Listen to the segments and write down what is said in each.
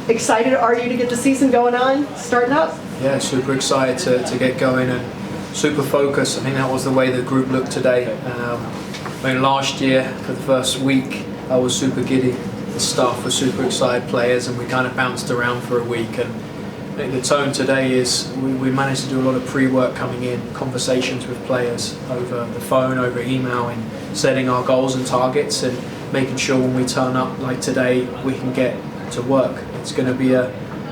Excited are you to get the season going on, starting up? Yeah, super excited to get going and super focused. I think that was the way the group looked today. Last year, for the first week, I was super giddy. The staff were super excited players, and we kind of bounced around for a week. And I think the tone today is we managed to do a lot of pre-work coming in, conversations with players over the phone, over email, and setting our goals and targets and making sure when we turn up like today we can get to work. It's going to be a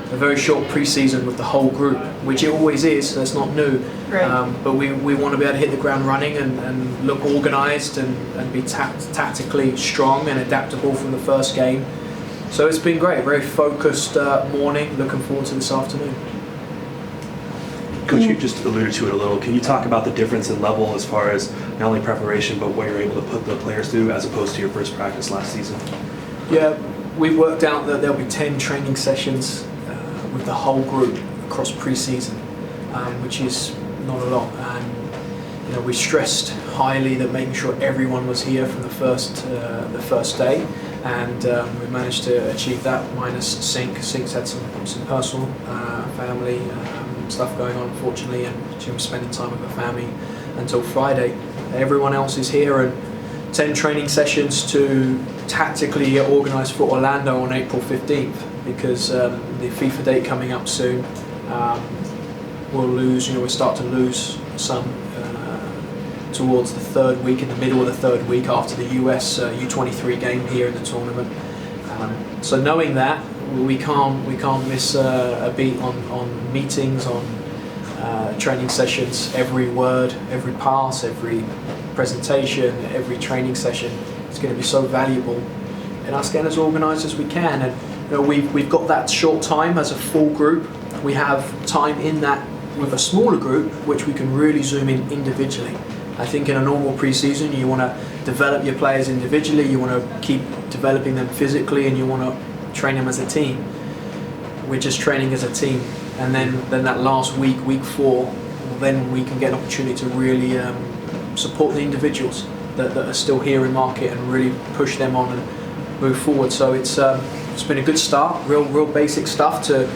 very short pre-season with the whole group, which it always is, that's not new. Right. But we want to be able to hit the ground running and look organised and be tactically strong and adaptable from the first game. So it's been great, very focused morning, looking forward to this afternoon. Coach, you just alluded to it a little. Can you talk about the difference in level as far as not only preparation, but what you're able to put the players through as opposed to your first practice last season? Yeah, we've worked out that there'll be 10 training sessions with the whole group across pre-season, which is not a lot. And we stressed highly that making sure everyone was here from the first day, and we managed to achieve that minus Sink. Sink's had some personal family stuff going on, unfortunately, and she was spending time with her family until Friday. Everyone else is here, and 10 training sessions to tactically get organised for Orlando on April 15th, because the FIFA date coming up soon. We'll start to lose some towards the third week, in the middle of the third week after the US U23 game here in the tournament. So knowing that, we can't miss a beat on meetings, on training sessions. Every word, every pass, every presentation, every training session is going to be so valuable in us getting as organised as we can. And we've got that short time as a full group. We have time in that with a smaller group, which we can really zoom in individually. I think in a normal pre-season, you want to develop your players individually, you want to keep developing them physically, and you want to train them as a team. We're just training as a team, and then that last week, week 4, then we can get an opportunity to really support the individuals that are still here in market and really push them on and move forward. So it's been a good start, real basic stuff to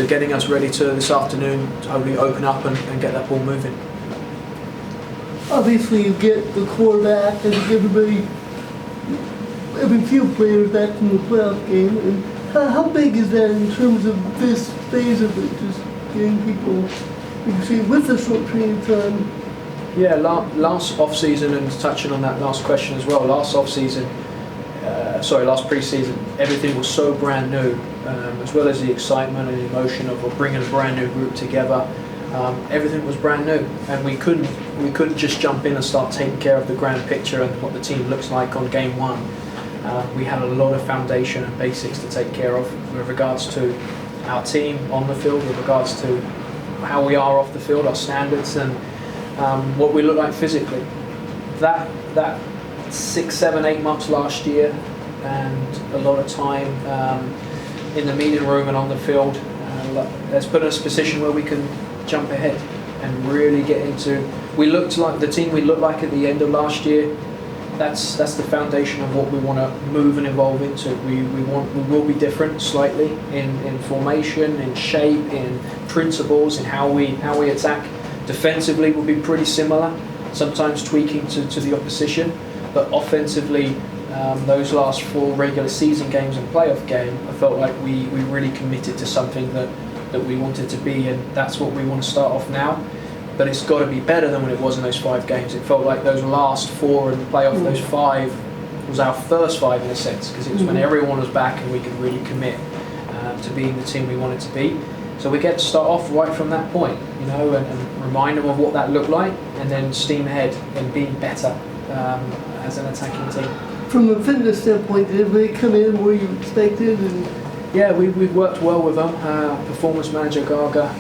getting us ready to this afternoon to hopefully open up and get that ball moving. Obviously, you get the core back and every few players back from the playoff game. And how big is that in terms of this phase of it, just getting people, you can see, with the short training time? Yeah, last off-season, and touching on that last question as well, last pre-season, everything was so brand new, as well as the excitement and the emotion of bringing a brand new group together. Everything was brand new, and we couldn't just jump in and start taking care of the grand picture and what the team looks like on game 1. We had a lot of foundation and basics to take care of with regards to our team on the field, with regards to how we are off the field, our standards, and what we look like physically. That 6, 7, 8 months last year, and a lot of time in the meeting room and on the field has put us in a position where we can jump ahead and really get into. We looked like the team we looked like at the end of last year. That's the foundation of what we want to move and evolve into. We will be different slightly in formation, in shape, in principles, in how we attack. Defensively, will be pretty similar. Sometimes tweaking to the opposition, but offensively, those last 4 regular season games and playoff game, I felt like we really committed to something that we wanted to be, and that's what we want to start off now. But it's got to be better than when it was in those 5 games. It felt like those last 4 in the playoff, those 5 was our first 5 in a sense, because it was when everyone was back and we could really commit to being the team we wanted to be. So we get to start off right from that point, and remind them of what that looked like, and then steam ahead and be better as an attacking team. From a fitness standpoint, did they come in where you expected? Yeah, we've worked well with them. Performance manager Gaga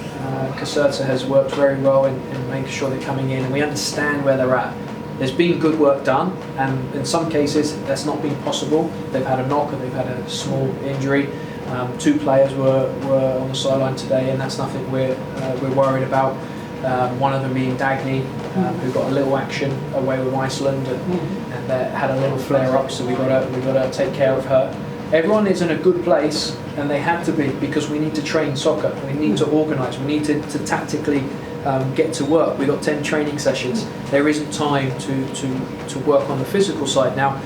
Caserta has worked very well in making sure they're coming in, and we understand where they're at. There's been good work done, and in some cases that's not been possible. They've had a knock or they've had a small injury. 2 players were on the sideline today, and that's nothing we're worried about. One of them being Dagny, who got a little action away with Iceland and had a little flare up, so we got to take care of her. everyone is in a good place, and they have to be, because we need to train soccer, we need to organise, we need to tactically get to work. We've got 10 training sessions. There isn't time to work on the physical side. Now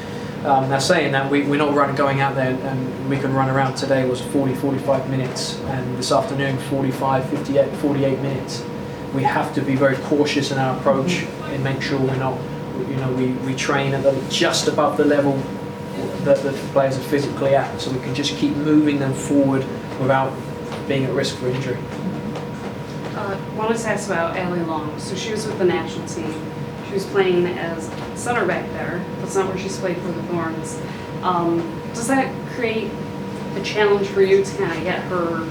saying that, we're not going out there and we can run around. Today was 45 minutes, and this afternoon 48 minutes. We have to be very cautious in our approach and make sure we're not, we train at just above the level that the players are physically at, so we can just keep moving them forward without being at risk for injury. Wanted to ask about Allie Long. So she was with the national team. She was playing as center back there. That's not where she's played for the Thorns. Does that create a challenge for you to kind of get her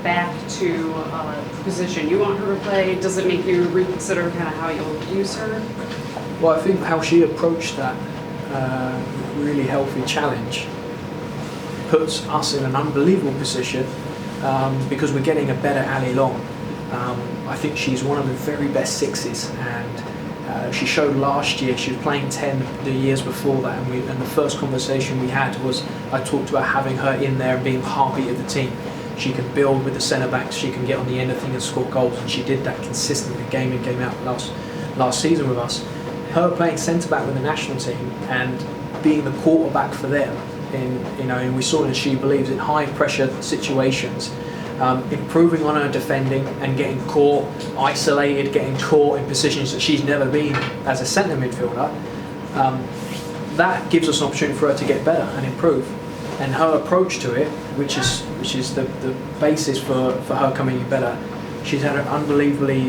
back to a position you want her to play? Does it make you reconsider kind of how you'll use her? Well, I think how she approached that really healthy challenge puts us in an unbelievable position, because we're getting a better Allie Long. I think she's one of the very best sixes, and she showed last year. She was playing 10 the years before that, and the first conversation we had was, I talked about having her in there and being the heartbeat of the team. She can build with the centre backs, she can get on the end of things and score goals, and she did that consistently game in, game out last season with us. Her playing centre back with the national team and being the quarterback for them, and we saw that she believes in high pressure situations, improving on her defending and getting caught, isolated, getting caught in positions that she's never been as a centre midfielder. That gives us an opportunity for her to get better and improve. And her approach to it, which is the basis for her coming in better, she's had an unbelievably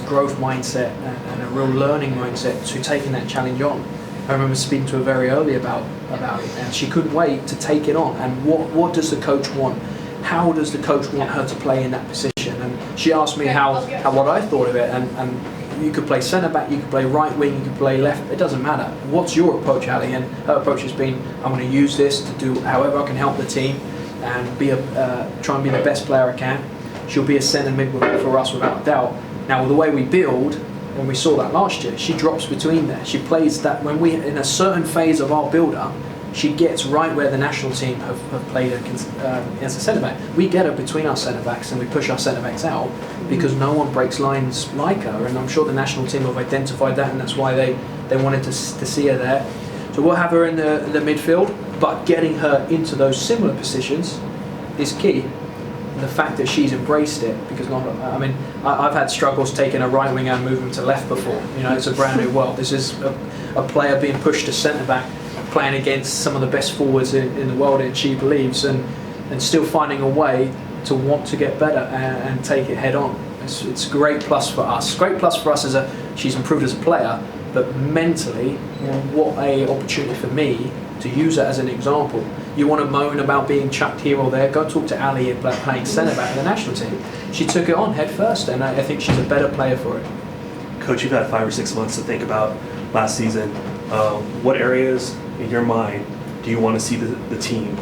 growth mindset and a real learning mindset to taking that challenge on. I remember speaking to her very early about it, and she couldn't wait to take it on. And what does the coach want? How does the coach want her to play in that position? And she asked me how what I thought of it, and you could play centre back, you could play right wing, you could play left. It doesn't matter. What's your approach, Ali? And her approach has been, I'm going to use this to do however I can help the team and try and be the best player I can. She'll be a centre mid for us without a doubt. Now, with the way we build, and we saw that last year, she drops between there. She plays that when we, in a certain phase of our build-up, she gets right where the national team have played her as a centre-back. We get her between our centre-backs and we push our centre-backs out because no one breaks lines like her, and I'm sure the national team have identified that, and that's why they wanted to see her there. So we'll have her in the midfield, but getting her into those similar positions is key. The fact that she's embraced it, because I've had struggles taking a right winger and moving to left before. It's a brand new world. This is a player being pushed to centre back, playing against some of the best forwards in the world, and she believes, and still finding a way to want to get better and take it head on. It's a great plus for us. Great plus for us she's improved as a player, but mentally, what a opportunity for me to use it as an example. You want to moan about being chucked here or there, go talk to Ali about playing centre back in the national team. She took it on head first, and I think she's a better player for it. Coach, you've had 5 or 6 months to think about last season. What areas in your mind do you want to see the team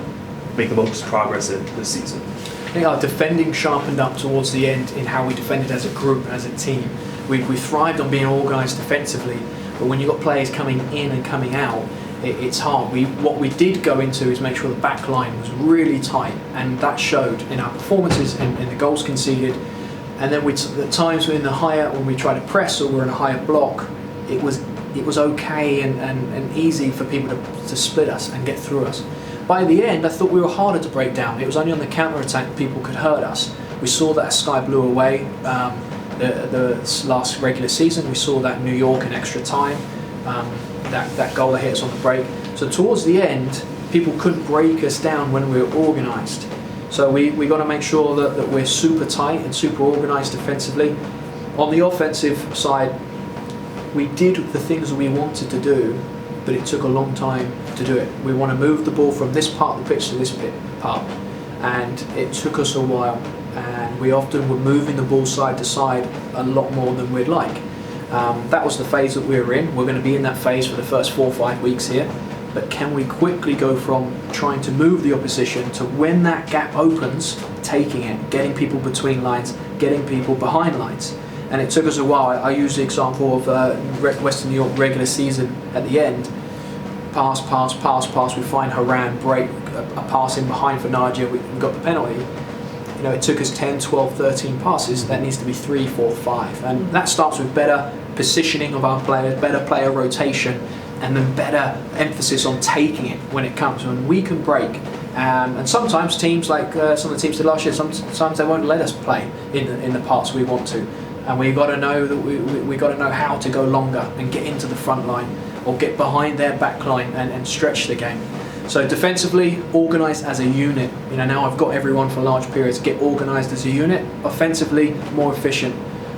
make the most progress in this season? I think our defending sharpened up towards the end in how we defended as a group, as a team. We thrived on being organised defensively, but when you've got players coming in and coming out, it's hard. What we did go into is make sure the back line was really tight, and that showed in our performances and in the goals conceded. And then at times when we try to press or we're in a higher block, it was okay and easy for people to split us and get through us. By the end, I thought we were harder to break down. It was only on the counter-attack that people could hurt us. We saw that Sky blew away the last regular season. We saw that in New York in extra time. That goal that hit us on the break. So towards the end, people couldn't break us down when we were organised. So we got to make sure that we're super tight and super organised defensively. On the offensive side, we did the things that we wanted to do, but it took a long time to do it. We want to move the ball from this part of the pitch to this part, and it took us a while, and we often were moving the ball side to side a lot more than we'd like. That was the phase that we were in. We're going to be in that phase for the first 4 or 5 weeks here, but can we quickly go from trying to move the opposition to, when that gap opens, taking it, getting people between lines, getting people behind lines? And it took us a while. I use the example of Western New York regular season at the end. Pass. We find Haran, break, a pass in behind for Nadia, we got the penalty. You know, it took us 10, 12, 13 passes. That needs to be 3, 4, 5. And that starts with better positioning of our players, better player rotation, and then better emphasis on taking it when it comes. When we can break. And sometimes teams like some of the teams did last year, sometimes they won't let us play in the parts we want to. And we've got to know that we got to know how to go longer and get into the front line or get behind their back line and stretch the game. So defensively, organised as a unit. You know, now I've got everyone for large periods. Get organised as a unit. Offensively, more efficient.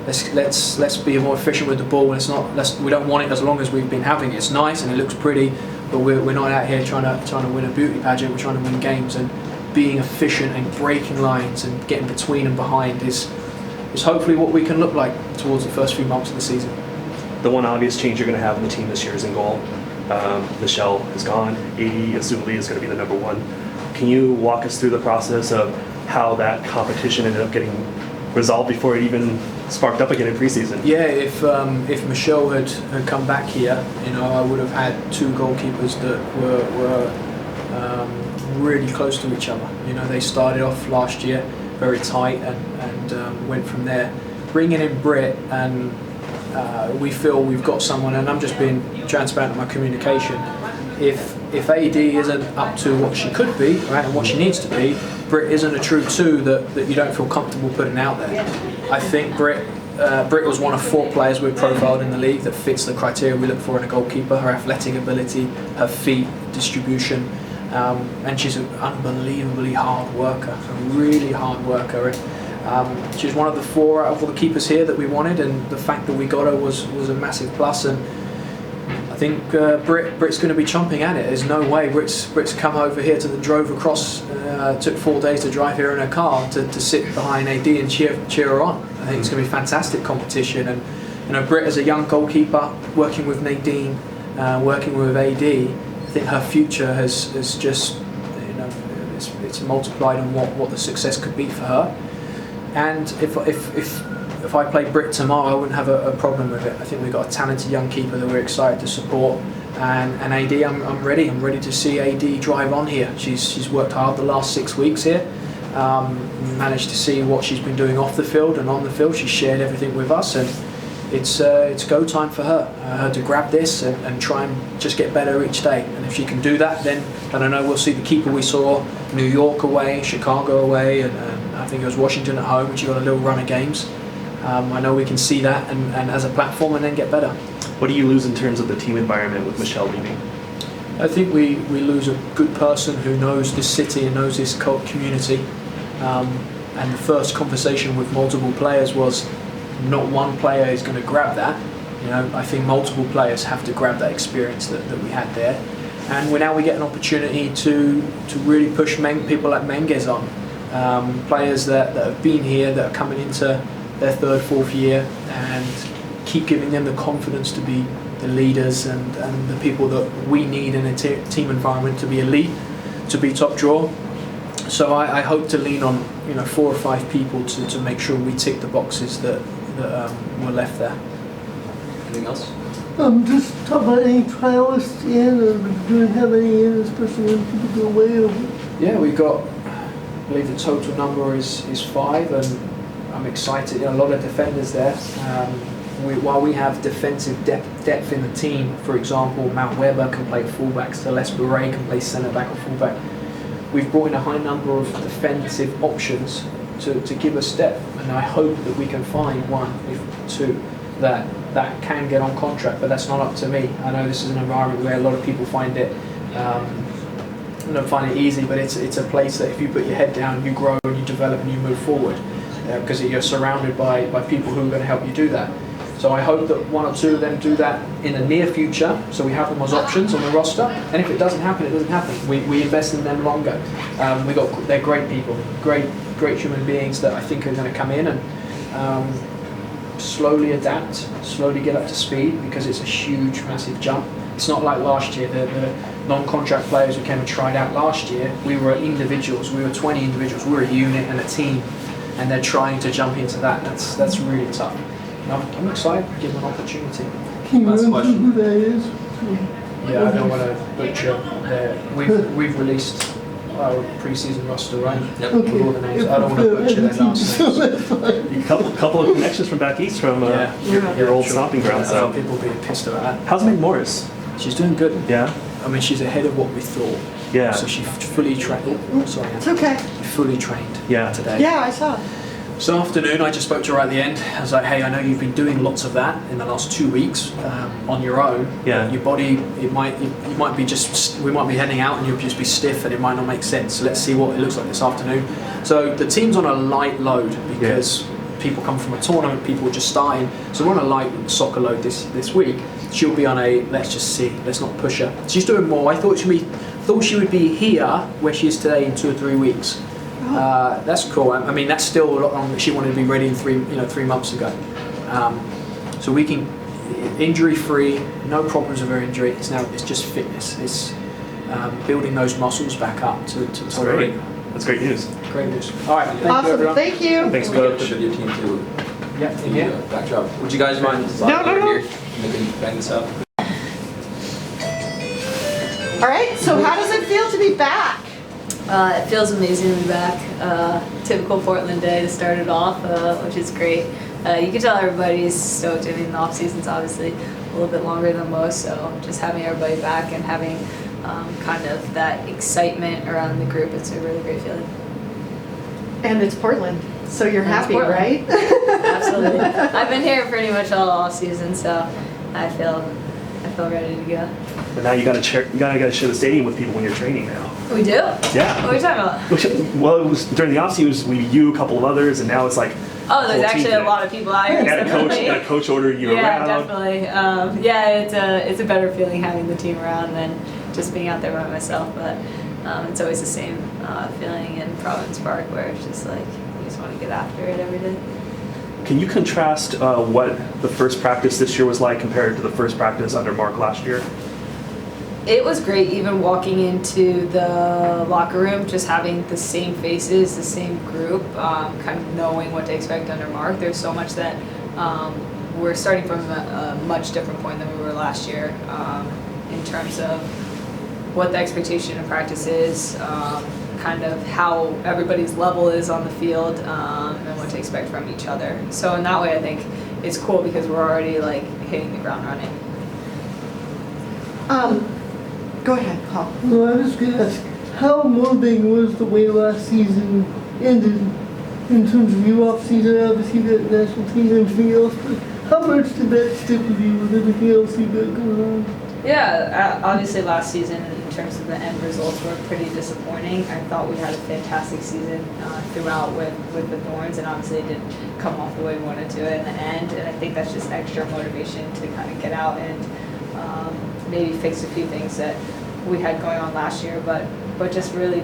Let's be more efficient with the ball. We don't want it as long as we've been having it. It's nice and it looks pretty, but we're not out here trying to win a beauty pageant. We're trying to win games, and being efficient and breaking lines and getting between and behind is hopefully what we can look like towards the first few months of the season. The one obvious change you're going to have in the team this year is in goal. Michelle is gone. AD assumably is going to be the number one. Can you walk us through the process of how that competition ended up getting resolved before it even sparked up again in preseason? Yeah, if Michelle had come back here, you know, I would have had 2 goalkeepers that were really close to each other. You know, they started off last year very tight and went from there. Bringing in Britt, and we feel we've got someone, and I'm just being transparent in my communication. If AD isn't up to what she could be, right, and what she needs to be, Britt isn't a true 2 that you don't feel comfortable putting out there. I think Britt was one of 4 players we've profiled in the league that fits the criteria we look for in a goalkeeper: her athletic ability, her feet, distribution, and she's an unbelievably hard worker, a really hard worker. And she's one of the 4 out of all the keepers here that we wanted, and the fact that we got her was a massive plus. And I think Britt's going to be chomping at it. There's no way Britt's come over here drove across, took 4 days to drive here in her car to sit behind AD and cheer her on. I think it's going to be fantastic competition. And you know, Britt as a young goalkeeper, working with Nadine, working with AD, I think her future has just, you know, it's multiplied on what the success could be for her. And if I played Britt tomorrow, I wouldn't have a problem with it. I think we've got a talented young keeper that we're excited to support. And AD, I'm ready. I'm ready to see AD drive on here. She's worked hard the last 6 weeks here. Managed to see what she's been doing off the field and on the field. She shared everything with us, and it's go time for her to grab this and try and just get better each day. And if she can do that, then I don't know. We'll see the keeper we saw New York away, Chicago away, and I think it was Washington at home, when she got a little run of games. I know we can see that and as a platform, and then get better. What do you lose in terms of the team environment with Michelle leaving? I think we lose a good person who knows this city and knows this community. And the first conversation with multiple players was not one player is going to grab that. You know, I think multiple players have to grab that experience that we had there. And now we get an opportunity to really push people like Menges on. Players that have been here, that are coming into their 3rd, 4th year, and keep giving them the confidence to be the leaders and the people that we need in a team environment to be elite, to be top draw. So I hope to lean on 4 or 5 people to make sure we tick the boxes that were left there. Anything else? Just talk about any trialists in, or do you have any in, especially when people go away? Or... Yeah, we've got, I believe the total number is 5, and I'm excited. You know, a lot of defenders there. While we have defensive depth in the team, for example, Mount Weber can play fullback, Celeste Beret can play centre back or fullback. We've brought in a high number of defensive options to give us depth, and I hope that we can find 1, if 2, that can get on contract. But that's not up to me. I know this is an environment where a lot of people find it easy, but it's a place that if you put your head down, you grow and you develop and you move forward, because you're surrounded by people who are going to help you do that. So I hope that 1 or 2 of them do that in the near future, so we have them as options on the roster. And if it doesn't happen, it doesn't happen. We invest in them longer. They're great people, great human beings that I think are going to come in and slowly adapt, slowly get up to speed, because it's a huge, massive jump. It's not like last year. The non-contract players who came and tried out last year, we were individuals. We were 20 individuals. We were a unit and a team, and they're trying to jump into that. That's really tough. I'm excited to give them an opportunity. Can you Last remember question. who that is? Yeah, I don't want to butcher. We've released our preseason roster, right? Yep. With all the names. I don't want to butcher their last names. A couple of connections from back east from your old stomping ground. A lot of So, people being pissed about that. how's Meg Morris? She's doing good. Yeah, I mean, she's ahead of what we thought. yeah, So she fully trained. Oh, sorry. It's okay. Fully trained. Yeah. Today. Yeah, I saw. This afternoon, I just spoke to her at the end. I was like, "Hey, I know you've been doing lots of that in the last 2 weeks on your own. Yeah. Your body, you might be we might be heading out and you'll just be stiff and it might not make sense. So let's see what it looks like this afternoon." So the team's on a light load because people come from a tournament, people are just starting. So we're on a light soccer load this week. She'll be on a let's just see, let's not push her. She's doing more. I thought she would be here where she is today in 2 or 3 weeks. That's cool. I mean, that's still a lot longer. She wanted to be ready in 3 months ago. So we can injury free, no problems of her injury. It's just fitness. It's building those muscles back up to that's tolerate. great. That's great news. Great news. All right, thank you Awesome. everyone. Thank you. Thanks, Can we get a coach. picture of your team too? Yeah, in here. Backdrop. Would you guys mind sliding No, over no. here? And we can bang this up. All right. So how does it feel to be back? It feels amazing to be back. Typical Portland day to start it off, which is great. You can tell everybody's stoked. I mean, the off season's obviously a little bit longer than most, so just having everybody back and having kind of that excitement around the group, it's a really great feeling. And it's Portland, so you're And it's happy, Portland. right? Absolutely. I've been here pretty much all off season, so I feel ready to go. But now you gotta share the stadium with people when you're training now. We do? Yeah. What are we talking about? Well, it was during the off season. It was you, a couple of others, and now it's like. Oh, there's whole actually team a today. lot of people out here. And a definitely. coach ordering you Yeah, around. definitely. It's a better feeling having the team around than just being out there by myself. But it's always the same feeling in Providence Park where it's just like you just want to get after it every day. Can you contrast what the first practice this year was like compared to the first practice under Mark last year? It was great, even walking into the locker room, just having the same faces, the same group, kind of knowing what to expect under Mark. There's so much that we're starting from a much different point than we were last year in terms of what the expectation of practice is, kind of how everybody's level is on the field, and what to expect from each other. So in that way, I think it's cool because we're already like hitting the ground running. Go ahead, Paul. No, I was going to ask, how motivating was the way last season ended in terms of your off season? Obviously, you got national team and everything else, but how much did that stick with you with everything else you got going on? Yeah, obviously last season in terms of the end results were pretty disappointing. I thought we had a fantastic season throughout with the Thorns, and obviously it didn't come off the way we wanted to in the end. And I think that's just extra motivation to kind of get out and maybe fix a few things that we had going on last year, but just really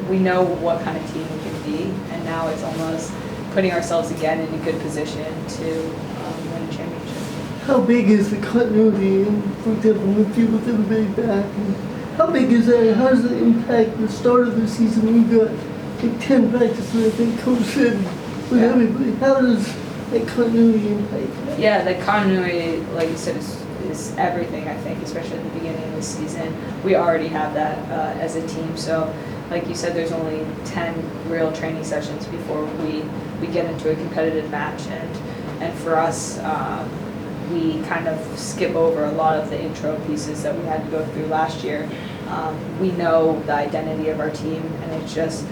we know what kind of team we can be, and now it's almost putting ourselves again in a good position to win a championship. How big is the continuity, for example, with you with everybody back? And how big is that, and how does it impact the start of the season when you got like 10 practices, I think Coach said, with everybody? How does that continuity impact that? Yeah, the continuity, like you said, is everything, I think, especially at the beginning of the season. We already have that as a team, so like you said, there's only 10 real training sessions before we get into a competitive match, and for us, we kind of skip over a lot of the intro pieces that we had to go through last year. We know the identity of our team, and it's just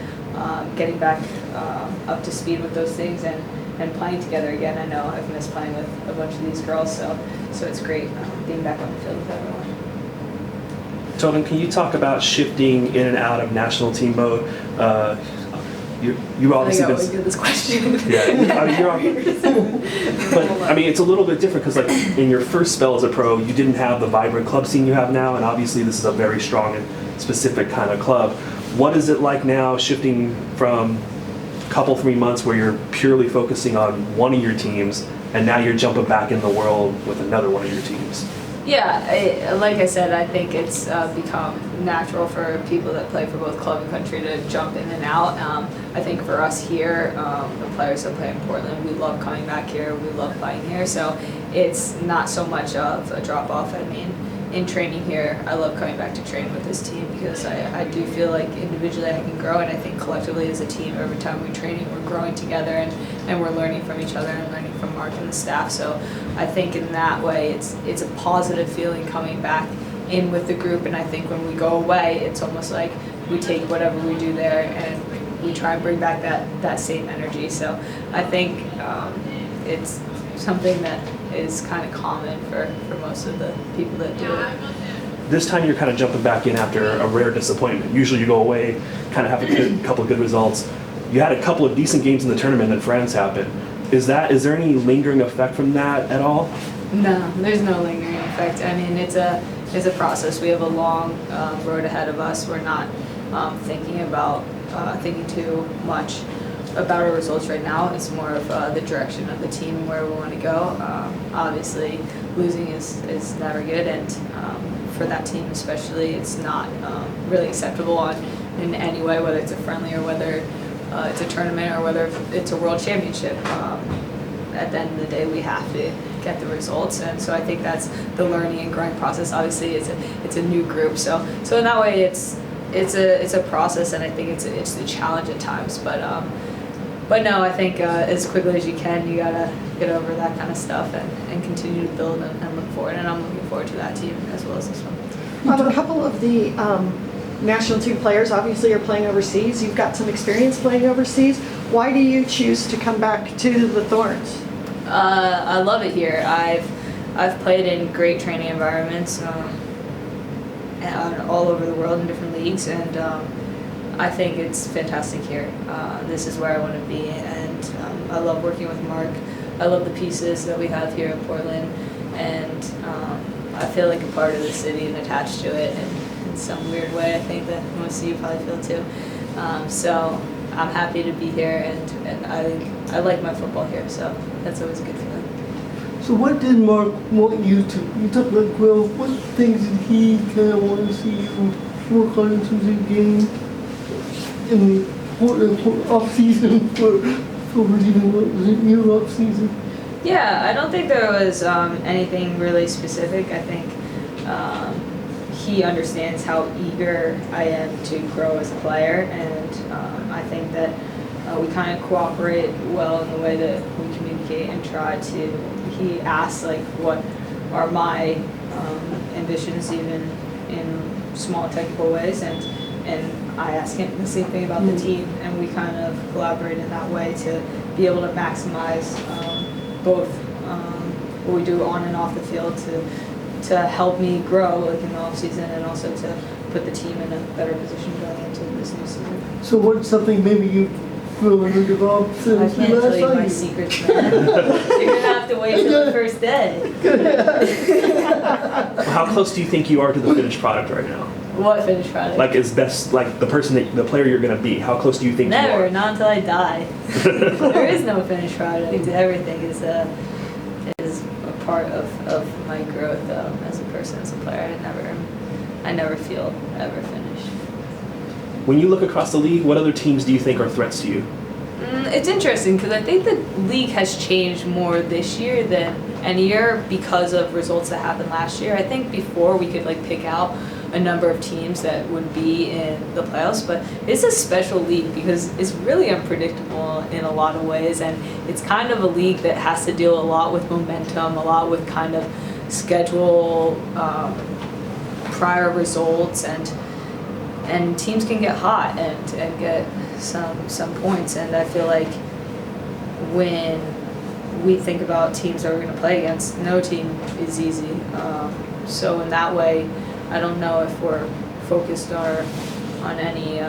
getting back up to speed with those things and playing together again. I know I've missed playing with a bunch of these girls, so it's great being back on the field with everyone. Tobin, can you talk about shifting in and out of national team mode? You obviously I always get this question. Yeah, I mean, but I mean, it's a little bit different because, like, in your first spell as a pro, you didn't have the vibrant club scene you have now, and obviously this is a very strong and specific kind of club. What is it like now, shifting from a couple 3 months where you're purely focusing on one of your teams, and now you're jumping back in the world with another one of your teams? Yeah, like I said, I think it's become natural for people that play for both club and country to jump in and out. I think for us here, the players that play in Portland, we love coming back here, we love playing here, so it's not so much of a drop-off. I mean, in training here, I love coming back to train with this team because I do feel like individually I can grow, and I think collectively as a team, every time we're training, we're growing together and we're learning from each other and learning from Mark and the staff. So I think in that way, it's a positive feeling coming back in with the group, and I think when we go away, it's almost like we take whatever we do there and we try and bring back that same energy. So I think it's something that is kind of common for most of the people that do it. This time you're kind of jumping back in after a rare disappointment. Usually you go away, kind of have a couple of good results. You had a couple of decent games in the tournament, and France happened. Is there any lingering effect from that at all? No, there's no lingering effect. I mean, it's a process. We have a long road ahead of us. We're not thinking too much about our results right now. It's more of the direction of the team and where we want to go. Obviously, losing is never good, and for that team especially, it's not really acceptable in any way, whether it's a friendly or whether it's a tournament or whether it's a world championship. At the end of the day, we have to get the results, and so I think that's the learning and growing process. Obviously, it's a new group, so in that way, it's a process, and I think it's a challenge at times. But no, I think as quickly as you can, you gotta get over that kind of stuff and continue to build and look forward. And I'm looking forward to that team as well as this one. A couple of the national team players obviously are playing overseas. You've got some experience playing overseas. Why do you choose to come back to the Thorns? I love it here. I've played in great training environments all over the world in different leagues, and I think it's fantastic here. This is where I want to be, and I love working with Mark. I love the pieces that we have here in Portland, and I feel like a part of the city and attached to it in some weird way. I think that most of you probably feel too. So I'm happy to be here, and I like my football here, so that's always a good feeling. So what did Mark want you to? You talked about growth. What things did he kind of want to see you work on in terms of game in the off season for even what was it, your off season? Yeah, I don't think there was anything really specific. I think he understands how eager I am to grow as a player, and I think that we kind of cooperate well in the way that we communicate and try to. He asks like what are my ambitions even in small technical ways, and I ask him the same thing about the team, and we kind of collaborate in that way to be able to maximize both what we do on and off the field to help me grow like in the off season, and also to put the team in a better position going into this new season. So what's something maybe you really developed I since can't we tell last you saw my you? secrets, man. You're gonna have to wait till the first day. How close do you think you are to the finished product right now? What finished product? Like is best, like the player you're going to be. How close do you think you Never, are? not until I die. There is no finished product. Everything is a part of my growth as a person, as a player. I never feel ever finished. When you look across the league, what other teams do you think are threats to you? It's interesting because I think the league has changed more this year than any year because of results that happened last year. I think before we could like pick out a number of teams that would be in the playoffs, but it's a special league because it's really unpredictable in a lot of ways, and it's kind of a league that has to deal a lot with momentum, a lot with kind of schedule, prior results, and teams can get hot and get some points, and I feel like when we think about teams that we're going to play against, no team is easy. So in that way, I don't know if we're focused on any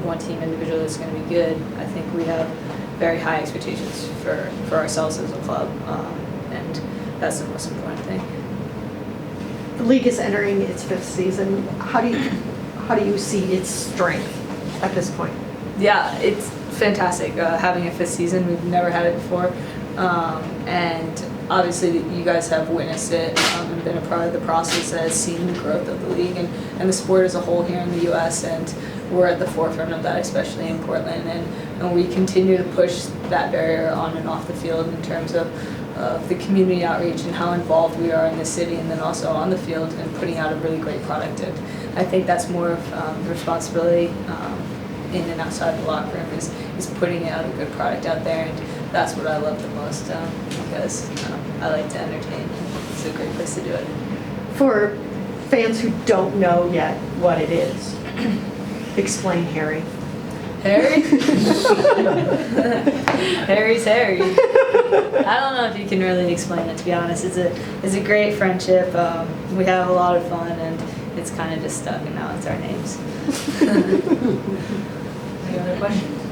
one team individually that's going to be good. I think we have very high expectations for ourselves as a club, and that's the most important thing. The league is entering its 5th season. How do you see its strength at this point? Yeah, it's fantastic having a 5th season. We've never had it before, and obviously you guys have witnessed it and been a part of the process that has seen the growth of the league and the sport as a whole here in the U.S., and we're at the forefront of that, especially in Portland, and we continue to push that barrier on and off the field in terms of the community outreach and how involved we are in the city, and then also on the field and putting out a really great product. And I think that's more of the responsibility in and outside the locker room is putting out a good product out there, and that's what I love the most because I like to entertain. It's a great place to do it. For fans who don't know yet what it is, explain Harry. Harry? Harry's Harry. I don't know if you can really explain it, to be honest. It's a great friendship. We have a lot of fun, and it's kind of just stuck, and now it's our names. Any other questions?